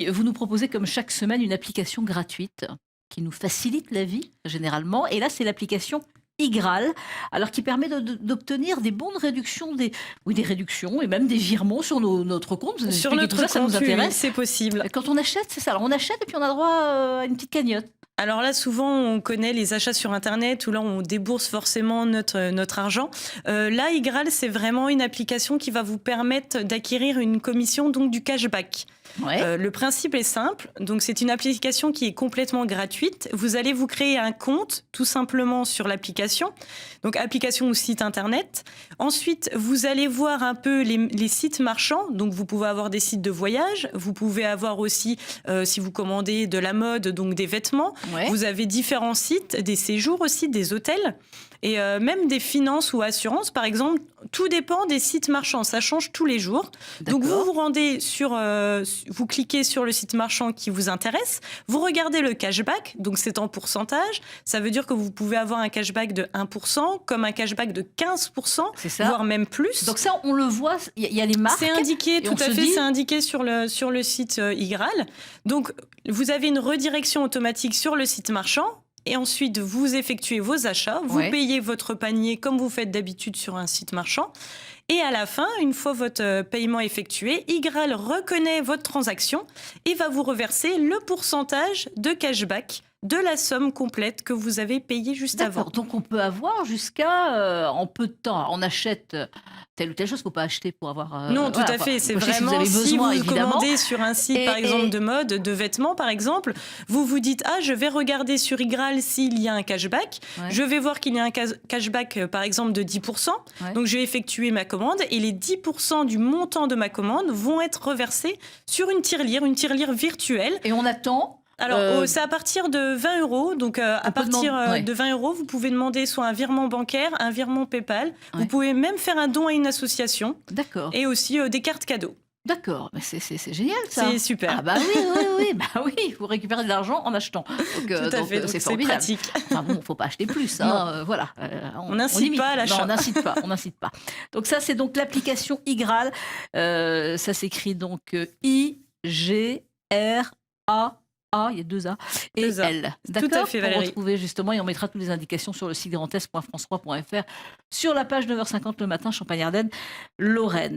Et vous nous proposez comme chaque semaine une application gratuite qui nous facilite la vie généralement. Et là, c'est l'application iGraal, alors qui permet d'obtenir des bons de réduction, oui, des réductions et même des virements sur notre compte. Vous nous Sur expliquez tout notre ça, ça nous compte, oui, intéresse. c'est possible. Quand on achète, c'est ça. Alors on achète et puis on a droit à une petite cagnotte. Alors là, souvent, on connaît les achats sur Internet où là, on débourse forcément notre argent. Là, iGraal, c'est vraiment une application qui va vous permettre d'acquérir une commission, donc du cashback. Ouais. Le principe est simple. Donc, c'est une application qui est complètement gratuite. Vous allez vous créer un compte tout simplement sur l'application. Donc, application ou site Internet. Ensuite, vous allez voir un peu les sites marchands. Donc, vous pouvez avoir des sites de voyage. Vous pouvez avoir aussi, si vous commandez de la mode, donc des vêtements. Ouais. Vous avez différents sites, des séjours aussi, des hôtels. Et même des finances ou assurances, par exemple, tout dépend des sites marchands. Ça change tous les jours. Donc vous vous rendez sur, vous cliquez sur le site marchand qui vous intéresse. Vous regardez le cashback, donc c'est en pourcentage. Ça veut dire que vous pouvez avoir un cashback de 1%, comme un cashback de 15%, voire même plus. Donc ça, on le voit. Il y a les marques. C'est indiqué, tout à fait. C'est indiqué sur le site iGraal. Donc vous avez une redirection automatique sur le site marchand. Et ensuite, vous effectuez vos achats, vous payez votre panier comme vous faites d'habitude sur un site marchand. Et à la fin, une fois votre paiement effectué, iGraal reconnaît votre transaction et va vous reverser le pourcentage de cashback de la somme complète que vous avez payée juste avant. Donc on peut avoir jusqu'à en peu de temps. On achète telle ou telle chose, il ne faut pas acheter pour avoir... non, tout à fait. C'est vraiment si vous commandez sur un site, par exemple, de mode, de vêtements, par exemple, vous vous dites, ah, je vais regarder sur iGraal s'il y a un cashback. Je vais voir qu'il y a un cashback, par exemple, de 10%. Donc, je vais effectuer ma commande et les 10% du montant de ma commande vont être reversés sur une tirelire virtuelle. Et on attend. Alors, c'est à partir de 20 €. Donc, à partir de 20 €, vous pouvez demander soit un virement bancaire, un virement PayPal. Vous pouvez même faire un don à une association. D'accord. Et aussi des cartes cadeaux. D'accord, mais c'est génial ça. C'est super. Ah bah oui, vous récupérez de l'argent en achetant. Donc, tout à fait, c'est formidable. pratique. Enfin bon, faut pas acheter plus, hein, voilà. On n'incite pas à l'achat. Non, on n'incite pas. Donc ça, c'est donc l'application iGraal. Ça s'écrit donc I-G-R-A. Il y a 2 A et L. Tout à fait, Valérie. Pour retrouver justement, et on mettra toutes les indications sur le site grandest.france3.fr, sur la page 9h50 le matin, Champagne-Ardenne, Lorraine.